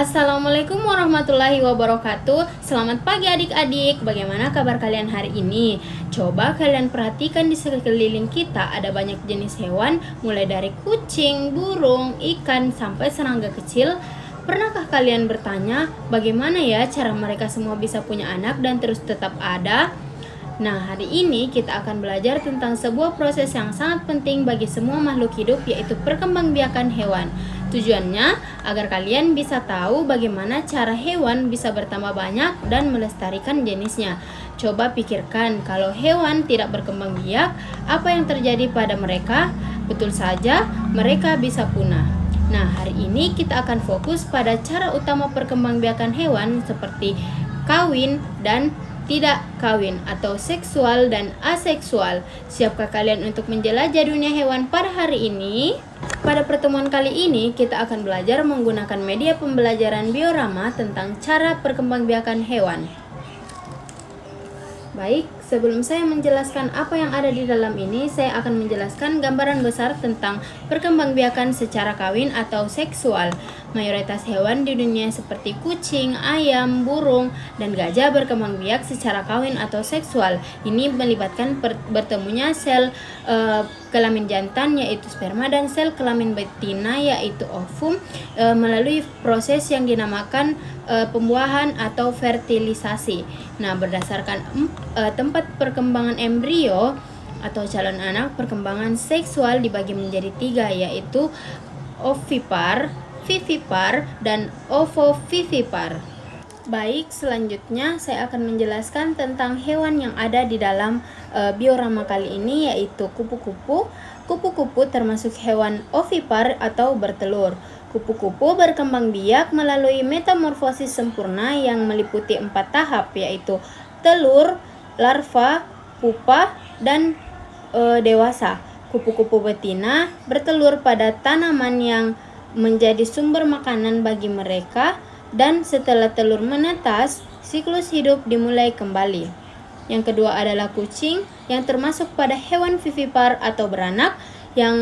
Assalamualaikum warahmatullahi wabarakatuh. Selamat pagi adik-adik. Bagaimana kabar kalian hari ini? Coba kalian perhatikan di sekeliling kita ada banyak jenis hewan, mulai dari kucing, burung, ikan, sampai serangga kecil. Pernahkah kalian bertanya bagaimana ya cara mereka semua bisa punya anak dan terus tetap ada? Nah, hari ini kita akan belajar tentang sebuah proses yang sangat penting bagi semua makhluk hidup, yaitu perkembangbiakan hewan. Tujuannya agar kalian bisa tahu bagaimana cara hewan bisa bertambah banyak dan melestarikan jenisnya. Coba pikirkan, kalau hewan tidak berkembang biak, apa yang terjadi pada mereka? Betul saja, mereka bisa punah. Nah, hari ini kita akan fokus pada cara utama perkembangbiakan hewan seperti kawin dan tidak kawin atau seksual dan aseksual. Siapkah kalian untuk menjelajah dunia hewan pada hari ini? Pada pertemuan kali ini kita akan belajar menggunakan media pembelajaran Biorama tentang cara perkembangbiakan hewan. Baik, sebelum saya menjelaskan apa yang ada di dalam ini, saya akan menjelaskan gambaran besar tentang perkembangbiakan secara kawin atau seksual. Mayoritas hewan di dunia seperti kucing, ayam, burung, dan gajah berkembang biak secara kawin atau seksual. Ini melibatkan bertemunya sel kelamin jantan yaitu sperma dan sel kelamin betina yaitu ovum melalui proses yang dinamakan pembuahan atau fertilisasi. Nah, berdasarkan tempat perkembangan embrio atau calon anak, perkembangan seksual dibagi menjadi 3, yaitu ovipar, vivipar, dan ovovivipar. Baik, selanjutnya saya akan menjelaskan tentang hewan yang ada di dalam biorama kali ini, yaitu kupu-kupu. Kupu-kupu termasuk hewan ovipar atau bertelur. Kupu-kupu berkembang biak melalui metamorfosis sempurna yang meliputi 4 tahap, yaitu telur, larva, pupa, dan dewasa. Kupu-kupu betina bertelur pada tanaman yang menjadi sumber makanan bagi mereka, dan setelah telur menetas, siklus hidup dimulai kembali. Yang kedua adalah kucing, yang termasuk pada hewan vivipar atau beranak, yang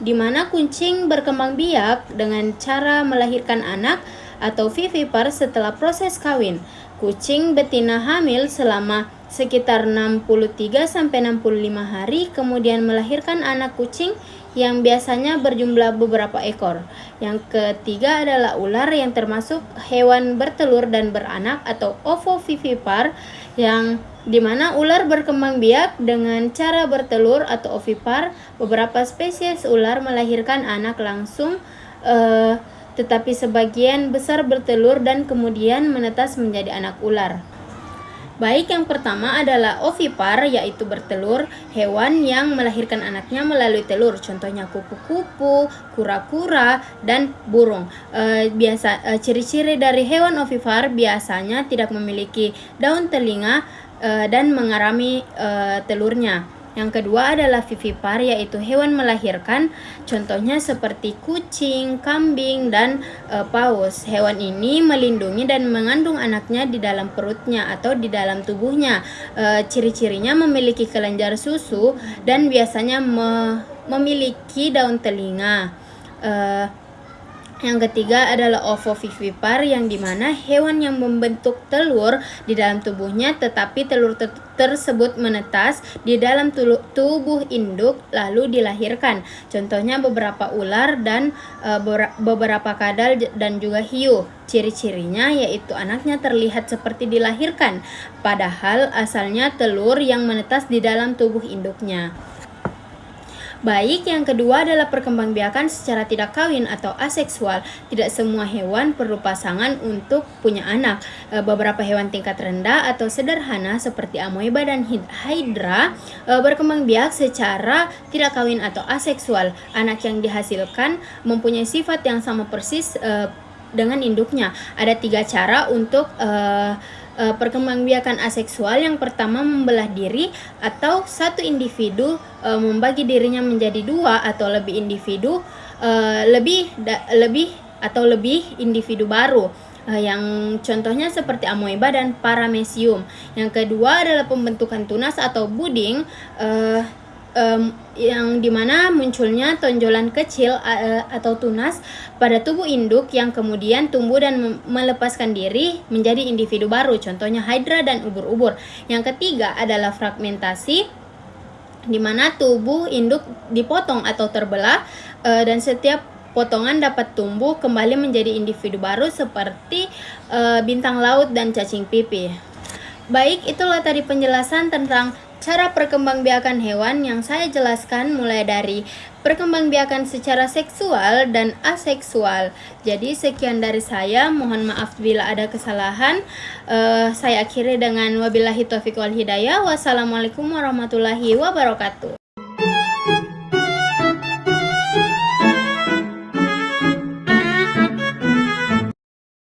dimana kucing berkembang biak dengan cara melahirkan anak atau vivipar setelah proses kawin. Kucing betina hamil selama sekitar 63-65 hari, kemudian melahirkan anak kucing yang biasanya berjumlah beberapa ekor. Yang ketiga adalah ular, yang termasuk hewan bertelur dan beranak atau ovovivipar, yang dimana ular berkembang biak dengan cara bertelur atau ovipar. Beberapa spesies ular melahirkan anak langsung, tetapi sebagian besar bertelur dan kemudian menetas menjadi anak ular. Baik, yang pertama adalah ovipar, yaitu bertelur, hewan yang melahirkan anaknya melalui telur. Contohnya kupu-kupu, kura-kura, dan burung. Ciri-ciri dari hewan ovipar biasanya tidak memiliki daun telinga dan mengarami telurnya. Yang kedua adalah vivipar, yaitu hewan melahirkan, contohnya seperti kucing, kambing, dan paus. Hewan ini melindungi dan mengandung anaknya di dalam perutnya atau di dalam tubuhnya. Ciri-cirinya memiliki kelenjar susu dan biasanya memiliki daun telinga. Yang ketiga adalah ovovivipar, yang dimana hewan yang membentuk telur di dalam tubuhnya, tetapi telur tersebut menetas di dalam tubuh induk lalu dilahirkan. Contohnya beberapa ular dan beberapa kadal dan juga hiu. Ciri-cirinya yaitu anaknya terlihat seperti dilahirkan, padahal asalnya telur yang menetas di dalam tubuh induknya. Baik, yang kedua adalah perkembangbiakan secara tidak kawin atau aseksual. Tidak semua hewan perlu pasangan untuk punya anak. Beberapa hewan tingkat rendah atau sederhana seperti amoeba dan hydra berkembang biak secara tidak kawin atau aseksual. Anak yang dihasilkan mempunyai sifat yang sama persis dengan induknya. Ada 3 cara untuk perkembangbiakan aseksual. Yang pertama, membelah diri atau satu individu membagi dirinya menjadi 2 atau lebih individu, lebih individu baru, yang contohnya seperti amoeba dan paramecium. Yang kedua adalah pembentukan tunas atau budding. yang dimana munculnya tonjolan kecil atau tunas pada tubuh induk yang kemudian tumbuh dan melepaskan diri menjadi individu baru, contohnya hydra dan ubur-ubur. Yang ketiga adalah fragmentasi, di mana tubuh induk dipotong atau terbelah dan setiap potongan dapat tumbuh kembali menjadi individu baru seperti bintang laut dan cacing pipih. Baik, itulah tadi penjelasan tentang cara perkembangbiakan hewan yang saya jelaskan, mulai dari perkembangbiakan secara seksual dan aseksual. Jadi sekian dari saya, mohon maaf bila ada kesalahan. Saya akhiri dengan wabillahi taufiq wal hidayah. Wassalamualaikum warahmatullahi wabarakatuh.